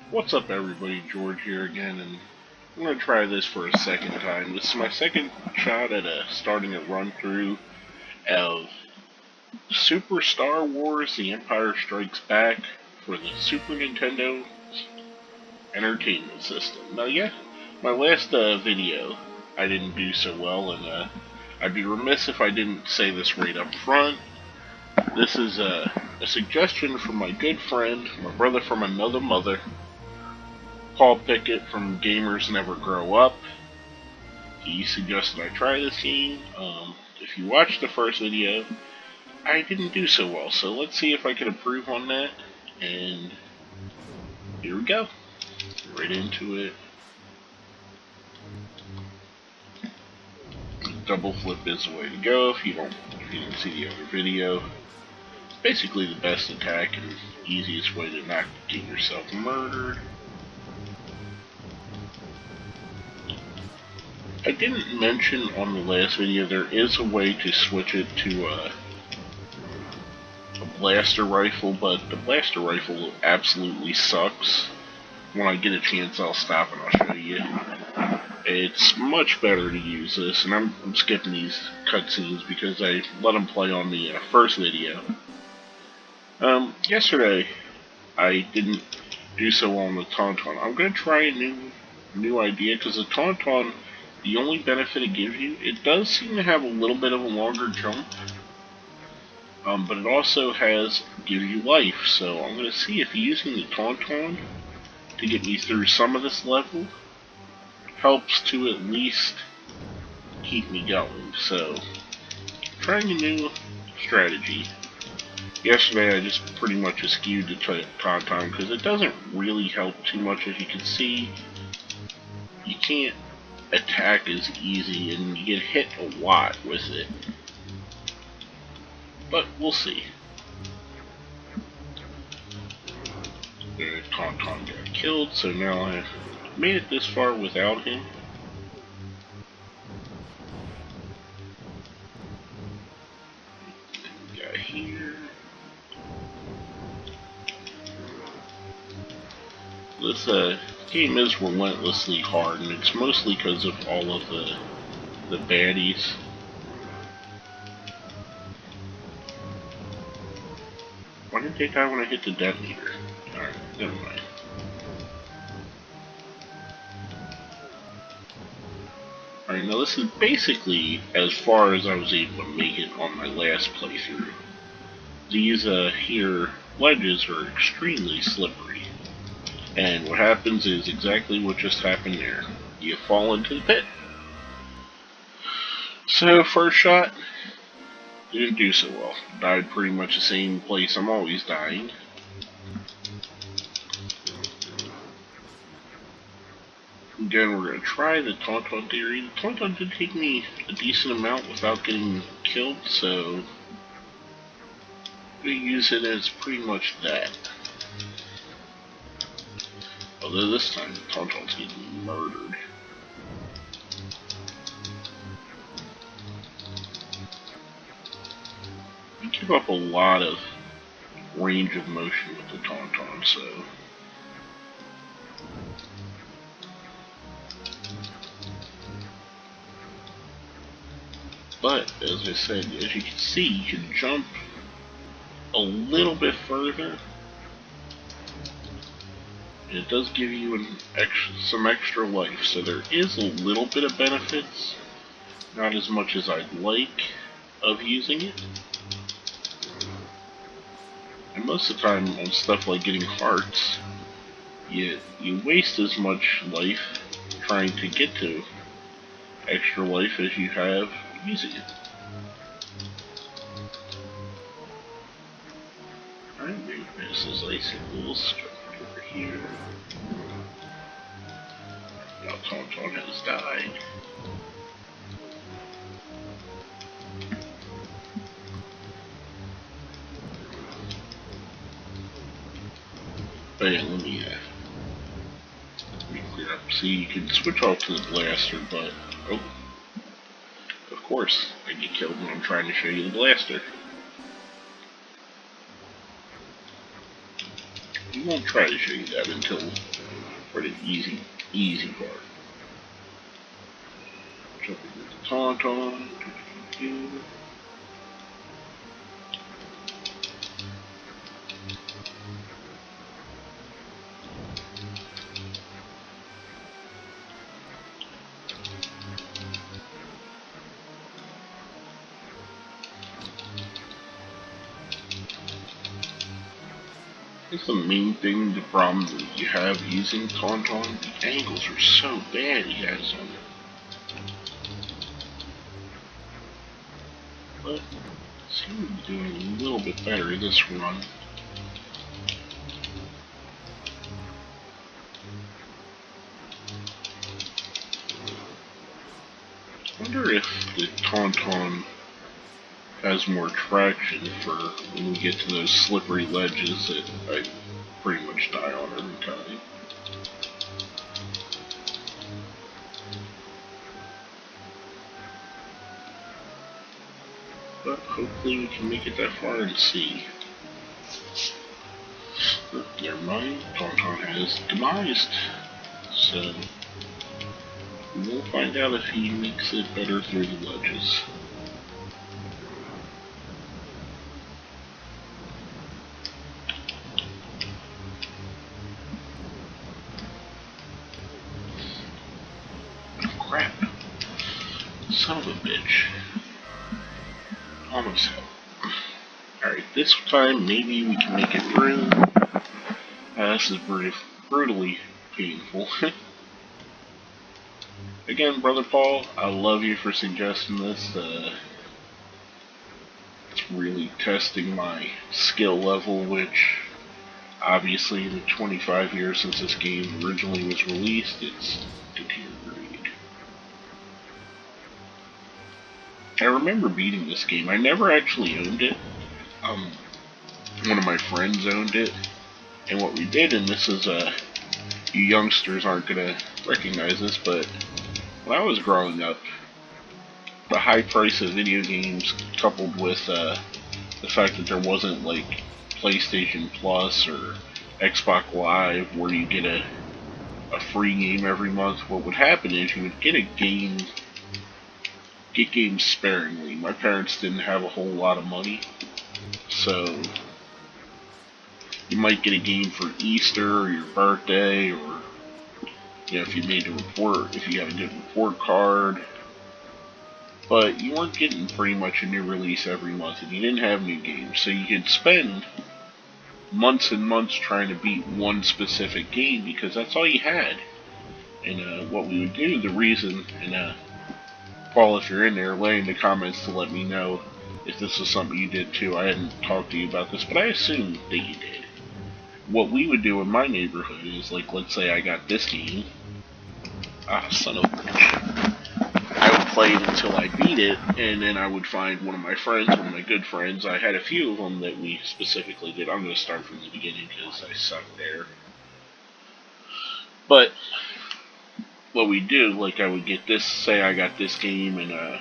What's up everybody, George here again, and I'm going to try this for a second time. This is my second shot at starting a run through of Super Star Wars The Empire Strikes Back for the Super Nintendo Entertainment System. Now yeah, my last video I didn't do so well, and I'd be remiss if I didn't say this right up front. This is a suggestion from my good friend, my brother from another mother, Paul Pickett from Gamers Never Grow Up. He suggested I try this game. If you watched the first video, I didn't do so well, so let's see if I can improve on that. And here we go. Right into it. Double flip is the way to go if you didn't see the other video. It's basically the best attack and easiest way to not get yourself murdered. I didn't mention on the last video there is a way to switch it to a blaster rifle, but the blaster rifle absolutely sucks. When I get a chance I'll stop and I'll show you. It's much better to use this, and I'm skipping these cutscenes because I let them play on the first video. Yesterday I didn't do so well on the Tauntaun. I'm going to try a new idea, because the Tauntaun, the only benefit it gives you, it does seem to have a little bit of a longer jump, but it also gives you life. So I'm going to see if using the Tauntaun to get me through some of this level helps to at least keep me going. So, trying a new strategy. Yesterday I just pretty much eschewed the Tauntaun because it doesn't really help too much. As you can see, you can't attack as easy and you get hit a lot with it. But we'll see. The Tauntaun got killed, so now I've made it this far without him. Got here. This game is relentlessly hard, and it's mostly because of all of the baddies. Why did they die when I hit the detonator? Alright, never mind. Alright, now this is basically as far as I was able to make it on my last playthrough. These here ledges are extremely slippery. And what happens is exactly what just happened there. You fall into the pit. So, first shot, didn't do so well. Died pretty much the same place I'm always dying. Again, we're going to try the Tauntaun theory. The Tauntaun did take me a decent amount without getting killed, so I'm going to use it as pretty much that. Although this time the Tauntaun's getting murdered. You give up a lot of range of motion with the Tauntaun, so but as I said, as you can see, you can jump a little bit further. And it does give you some extra life, so there is a little bit of benefits, not as much as I'd like, of using it. And most of the time on stuff like getting hearts, you waste as much life trying to get to extra life as you have using it. Alright, maybe there's those icicles over here. Now Tauntaun has died. But yeah, let me clear up. See, you can switch off to the blaster, but oh, of course, I get killed when I'm trying to show you the blaster. We won't try to show you that until For the easy part. Jumping into Tauntaun. I think the main thing, the problem that you have using Tauntaun, the angles are so bad he has on it. But seem to be doing a little bit better this run. I wonder if the Tauntaun has more traction for when we get to those slippery ledges that I pretty much die on every time. But hopefully we can make it that far and see. Oh, never mind, Tauntaun has demised, so we'll find out if he makes it better through the ledges. Crap. Son of a bitch. Almost hell. Alright, this time maybe we can make it through. This is brutally painful. Again, Brother Paul, I love you for suggesting this. It's really testing my skill level, which obviously in the 25 years since this game originally was released, it's deteriorated. I remember beating this game. I never actually owned it. One of my friends owned it, and what we did, and this is, you youngsters aren't gonna recognize this, but when I was growing up, the high price of video games coupled with, the fact that there wasn't, like, PlayStation Plus or Xbox Live where you get a free game every month, what would happen is you would get games sparingly. My parents didn't have a whole lot of money, so you might get a game for Easter or your birthday, or if you made a report, if you have a good report card. But you weren't getting pretty much a new release every month, and you didn't have new games, so you could spend months and months trying to beat one specific game because that's all you had. And what we would do, the reason, and Paul, if you're in there, lay in the comments to let me know if this is something you did too. I hadn't talked to you about this, but I assume that you did. What we would do in my neighborhood is, like, let's say I got this game. Son of a bitch. I would play it until I beat it, and then I would find one of my friends, one of my good friends. I had a few of them that we specifically did. I'm going to start from the beginning because I suck there. But what we do, like, I would get this, say I got this game, and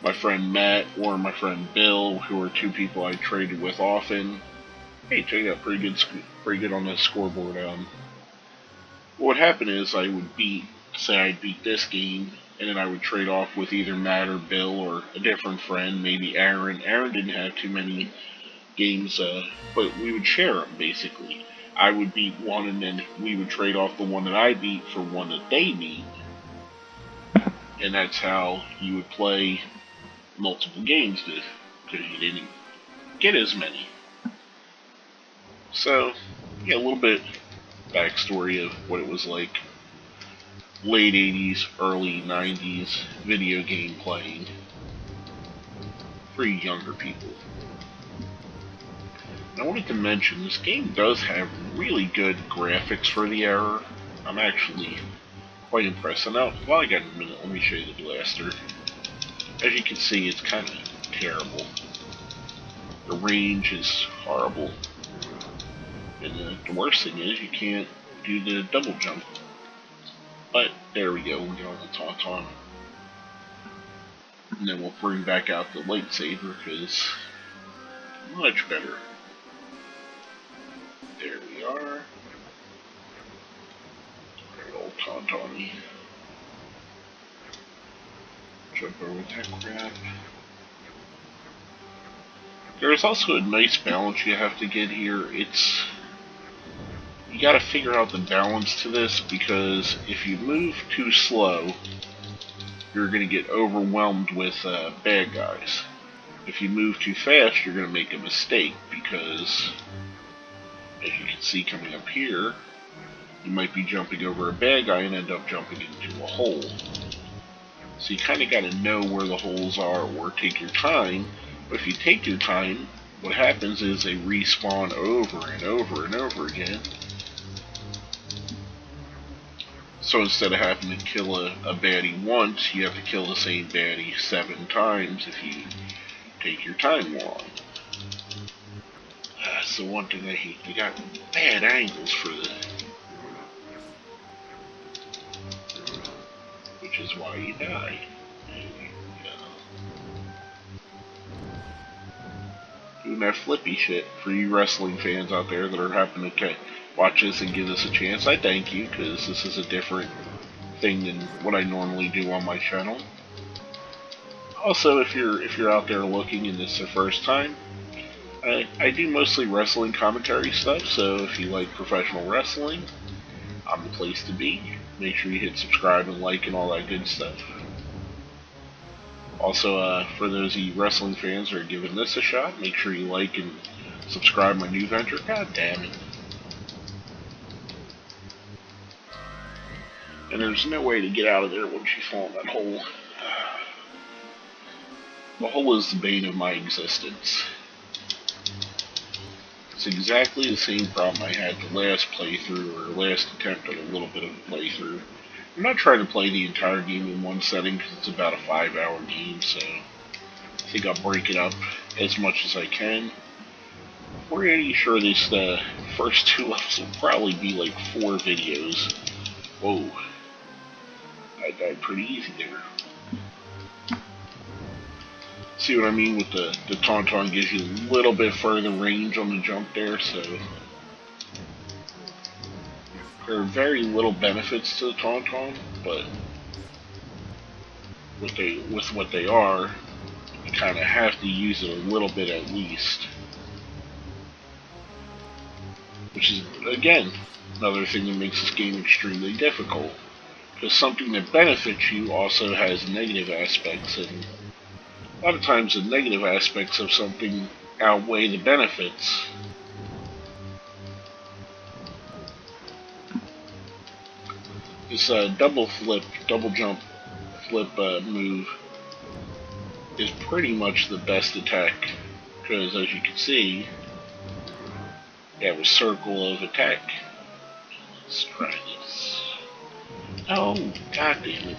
my friend Matt or my friend Bill, who are two people I traded with often. Hey, check it out, pretty good on the scoreboard. What would happen is I would say I'd beat this game, and then I would trade off with either Matt or Bill or a different friend, maybe Aaron. Aaron didn't have too many games, but we would share them, basically. I would beat one, and then we would trade off the one that I beat for one that they beat. And that's how you would play multiple games, because you didn't get as many. So, yeah, a little bit backstory of what it was like late 80s, early 90s video game playing for younger people. I wanted to mention, this game does have really good graphics for the era. I'm actually quite impressed. So now, while I got a minute, let me show you the blaster. As you can see, it's kind of terrible. The range is horrible. And the worst thing is, you can't do the double jump. But, there we go, we'll get on the Tauntaun. And then we'll bring back out the lightsaber, because much better. There we are. Tauntaun me. Jump over that crap. There's also a nice balance you have to get here. You gotta figure out the balance to this, because if you move too slow, you're gonna get overwhelmed with bad guys. If you move too fast, you're gonna make a mistake, because as you can see coming up here, you might be jumping over a bad guy and end up jumping into a hole. So you kind of got to know where the holes are, or take your time. But if you take your time, what happens is they respawn over and over and over again. So instead of having to kill a baddie once, you have to kill the same baddie 7 times if you take your time long. That's the one thing I hate. They got bad angles for this. Which is why you die. There you go. Doing that flippy shit for you wrestling fans out there that are happening to watch this and give this a chance. I thank you, because this is a different thing than what I normally do on my channel. Also, if you're out there looking and this is the first time, I do mostly wrestling commentary stuff, so if you like professional wrestling, I'm the place to be. Make sure you hit subscribe and like and all that good stuff. Also, for those of you wrestling fans that are giving this a shot, make sure you like and subscribe my new venture. God damn it. And there's no way to get out of there once you fall in that hole. The hole is the bane of my existence. It's exactly the same problem I had the last playthrough, or last attempt at a little bit of a playthrough. I'm not trying to play the entire game in one setting, because it's about a 5-hour game, so I think I'll break it up as much as I can. We're pretty sure these first 2 levels will probably be like 4 videos. Whoa. I died pretty easy there. See what I mean with the Tauntaun gives you a little bit further range on the jump there, so there are very little benefits to the Tauntaun, but with what they are, you kind of have to use it a little bit at least. Which is, again, another thing that makes this game extremely difficult. Because something that benefits you also has negative aspects, and a lot of times the negative aspects of something outweigh the benefits. This double jump flip move is pretty much the best attack, because as you can see, you have a circle of attack. Let's try this. Oh, god damn it.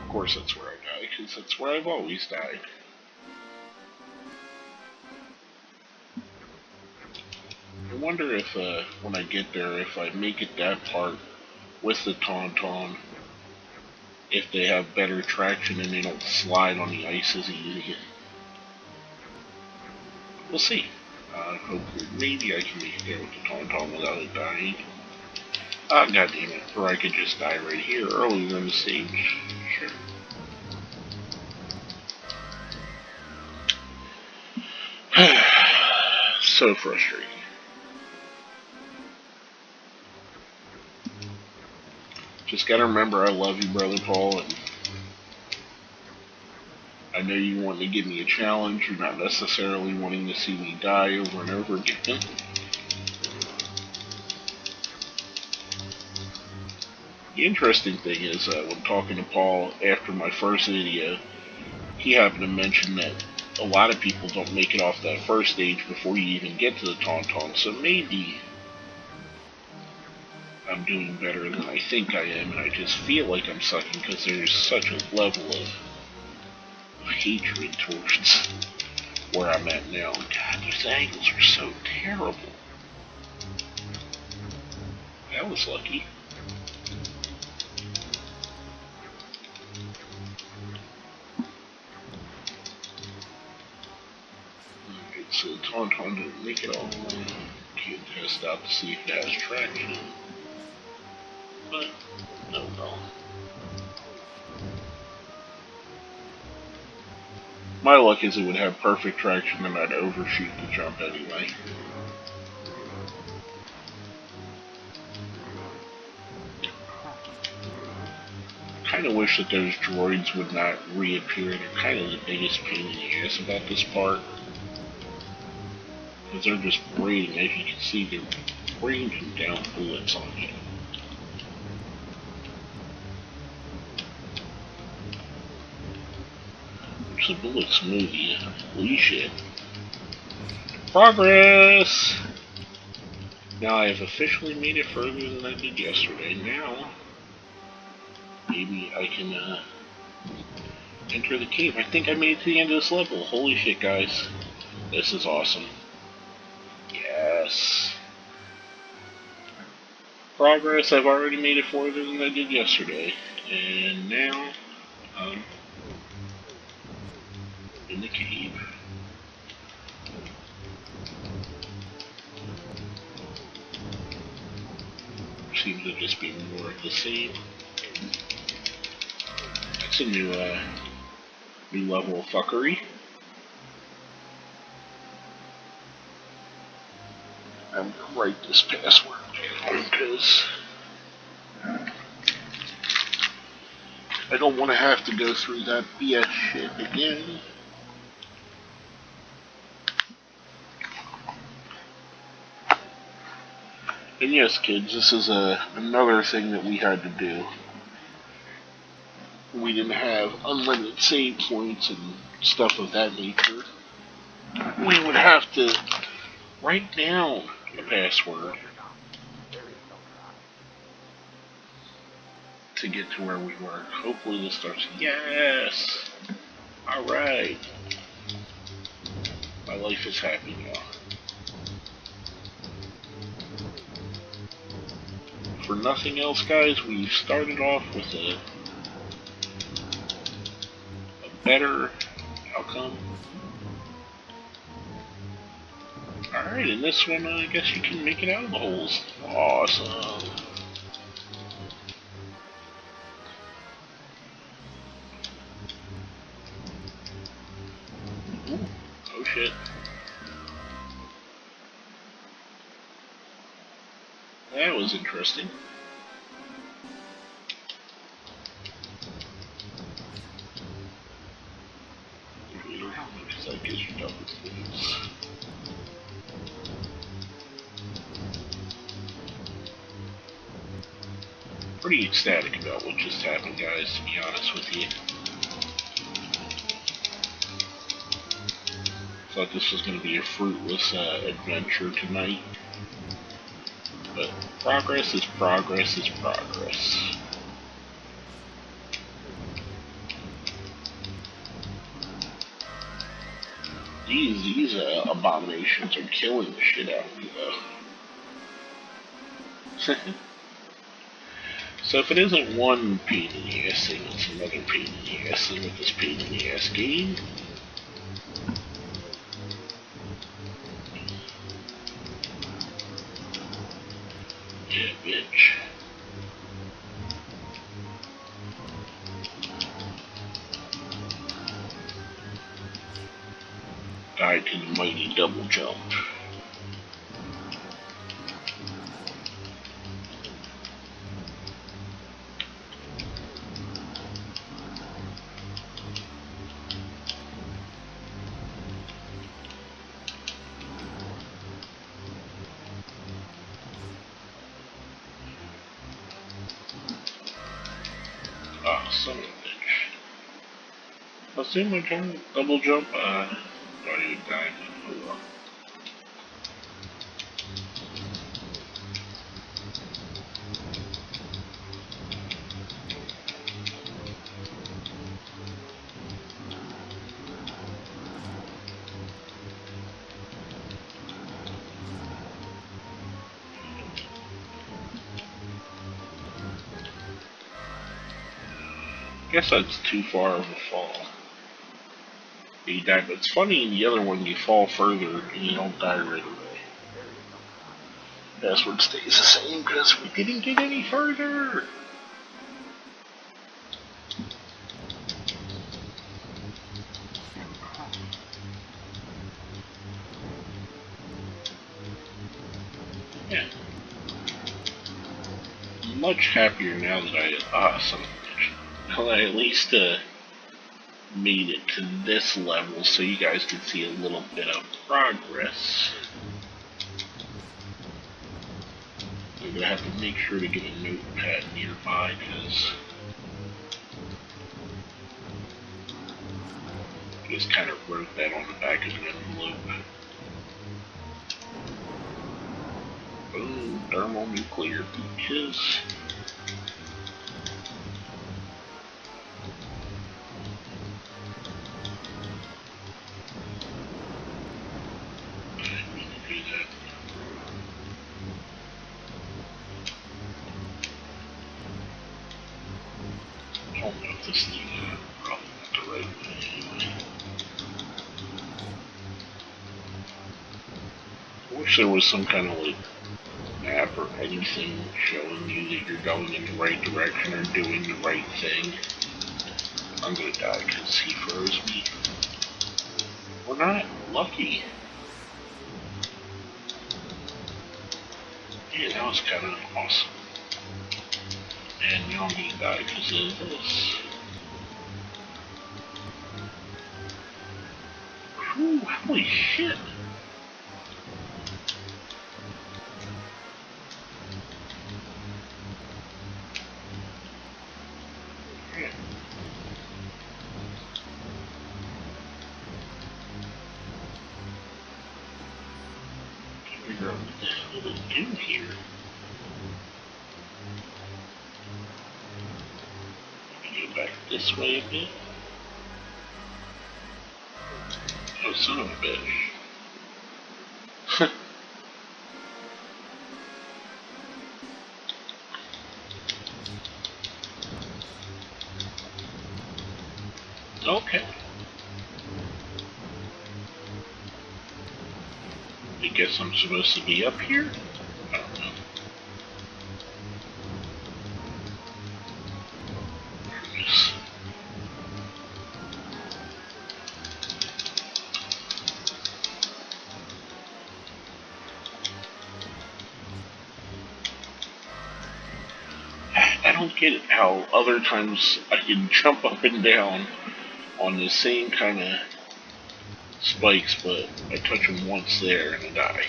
Of course that's where I die, because that's where I've always died. I wonder if, when I get there, if I make it that part with the Tauntaun, if they have better traction and they don't slide on the ice as easy. We'll see. Hopefully, maybe I can make it there with the Tauntaun without it dying. Ah, goddammit. Or I could just die right here earlier in the stage. Sure. So frustrating. Just gotta remember I love you, Brother Paul, and I know you want to give me a challenge. You're not necessarily wanting to see me die over and over again. The interesting thing is, when talking to Paul after my first video, he happened to mention that a lot of people don't make it off that first stage before you even get to the Tauntaun, so maybe I'm doing better than I think I am, and I just feel like I'm sucking because there's such a level of hatred towards where I'm at now. God, those angles are so terrible. That was lucky. Alright, so Tauntaun didn't make it all the way. you and test out to see if it has traction. But, no, no. My luck is it would have perfect traction and I'd overshoot the jump anyway. I kind of wish that those droids would not reappear. They're kind of the biggest pain in the ass about this part. Because they're just raining, as you can see, they're raining down bullets on you. Which the bullets move you. Holy shit. Progress! Now I have officially made it further than I did yesterday. Now, maybe I can enter the cave. I think I made it to the end of this level. Holy shit, guys. This is awesome. Yes. Progress, I've already made it further than I did yesterday. And now, in the cave. Seems to just be more of the same. That's a new level of fuckery. I'm gonna write this password down because I don't want to have to go through that BS shit again. And yes, kids, this is another thing that we had to do. We didn't have unlimited save points and stuff of that nature. We would have to write down a password to get to where we were. Hopefully this starts. Yes! Alright. My life is happy now. For nothing else, guys, we've started off with a better outcome. Alright, in this one, I guess you can make it out of the holes. Awesome. Ooh. Oh shit. That was interesting. That gives you double things. Pretty ecstatic about what just happened, guys, to be honest with you. Thought this was going to be a fruitless adventure tonight. But progress is progress is progress. These abominations are killing the shit out of me, though. So if it isn't one pain in the ass thing, it's another pain in the ass thing with this pain in the ass game. Yeah, bitch. Died to the mighty double jump. Ah, son of a bitch. I'll see my double jump. Thought he would die. Oh well. Guess that's too far of a fall. You die, but it's funny in the other one you fall further and you don't die right away. Password stays the same because we didn't get any further. Yeah. I'm much happier now that I at least made it to this level so you guys can see a little bit of progress. I'm gonna have to make sure to get a notepad nearby because I just kind of wrote that on the back of an envelope. Boom, thermonuclear beaches. I don't know if this thing probably not the right way anyway. I wish there was some kind of like map or anything showing you that you're going in the right direction or doing the right thing. I'm gonna die because he froze me. We're not lucky. Yeah, that was kind of awesome. And now I'm gonna die because of this. Whew, holy shit. Figure out what the hell to do here. Go back this way a bit. Oh, son of a bitch. Okay. I guess I'm supposed to be up here? I don't know. Yes. I don't get it how other times I can jump up and down on the same kind of spikes, but I touch them once there and I die.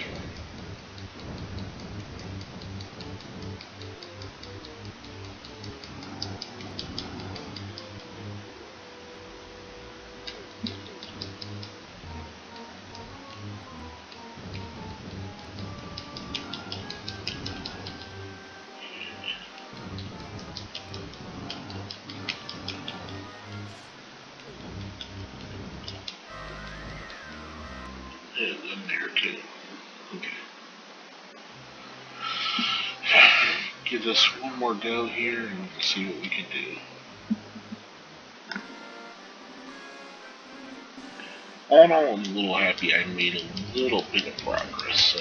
And I'm there too. Okay. Give this one more go here and see what we can do. All in all, I'm a little happy I made a little bit of progress, so.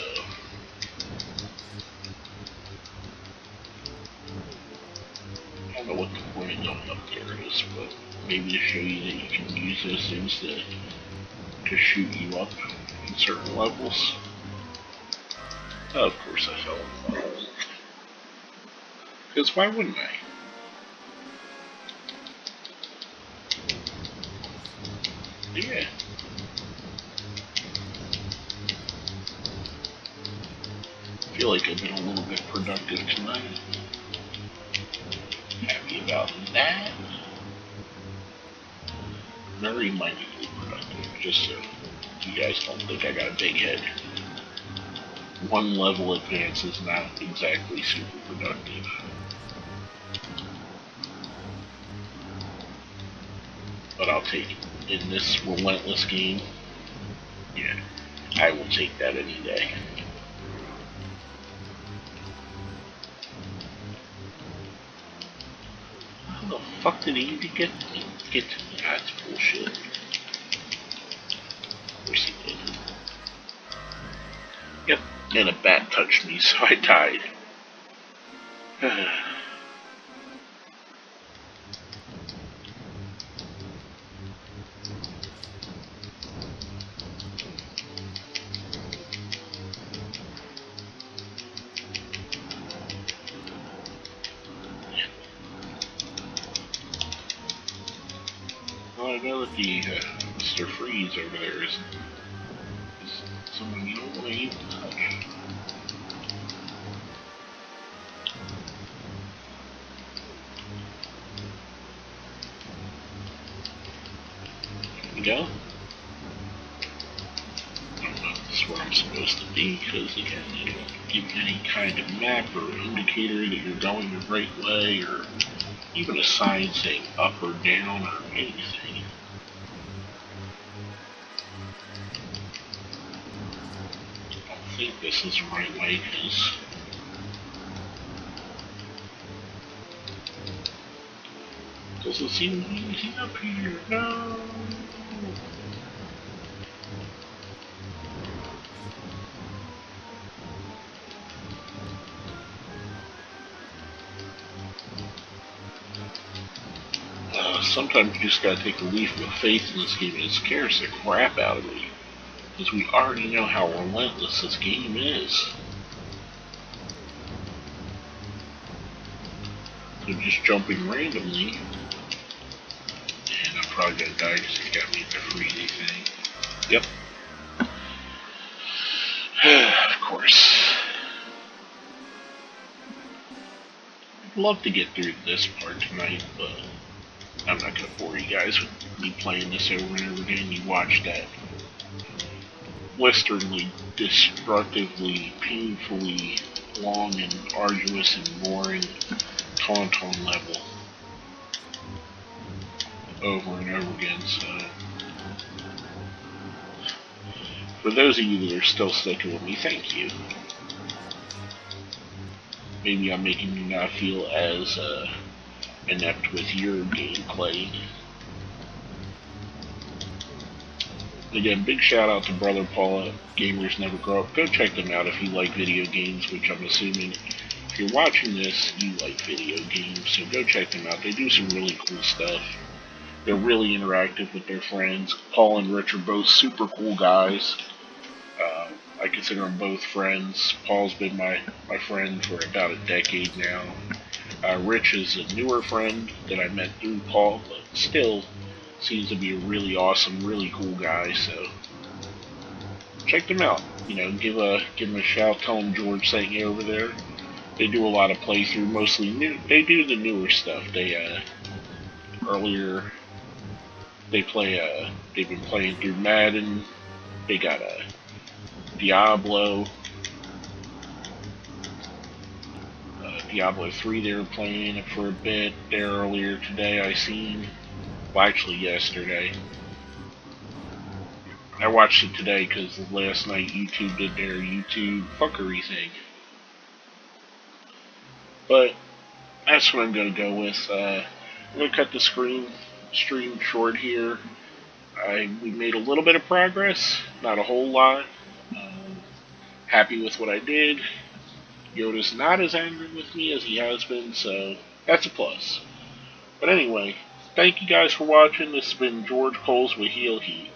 I don't know what the point of going up there is, but maybe to show you that you can use those things to shoot you up in certain levels. Oh, of course I fell in the hole. Because why wouldn't I? Yeah. I feel like I've been a little bit productive tonight. Happy about that. Very minutely productive, just so you guys don't think I got a big head. One level advance is not exactly super productive. But I'll take it. In this relentless game, yeah, I will take that any day. How the fuck did he even get to me? That's bullshit. Of course he did. Yep, and a bat touched me, so I died. Well, I know that the Mr. Freeze over there is someone you don't want to even touch. Here we go. I don't know if this is where I'm supposed to be, because again, you don't give any kind of map or indicator that you're going the right way, or even a sign saying up or down or anything. I don't think this is the right way, because doesn't seem easy up here. No. Sometimes you just gotta take a leap of faith in this game, and it scares the crap out of me. Because we already know how relentless this game is. So just jumping randomly, and I'm probably gonna die because it's got me the freezy thing. Yep. Of course. I'd love to get through this part tonight, but I'm not gonna bore you guys with me playing this over and over again. You watch that blisteringly, destructively, painfully long and arduous and boring Tauntaun level over and over again, so for those of you that are still sticking with me, thank you. Maybe I'm making you not feel as inept with your gameplay. Again, big shout out to Brother Paula, Gamers Never Grow Up. Go check them out if you like video games, which I'm assuming if you're watching this, you like video games, so go check them out. They do some really cool stuff. They're really interactive with their friends. Paul and Rich are both super cool guys. I consider them both friends. Paul's been my friend for about a decade now. Rich is a newer friend that I met through Paul, but still seems to be a really awesome, really cool guy, so check them out. You know, give them a shout, tell them George sent you over there. They do a lot of playthrough, mostly new. They do the newer stuff. They earlier they've been playing through Madden. They got a Diablo 3 they were playing it for a bit there earlier today, I seen. Well, actually yesterday. I watched it today because last night YouTube did their YouTube fuckery thing. But that's what I'm going to go with. I'm going to cut the stream short here. We made a little bit of progress, not a whole lot. Happy with what I did. Yoda's not as angry with me as he has been, so that's a plus. But anyway, thank you guys for watching. This has been George Coles with Heel Heat.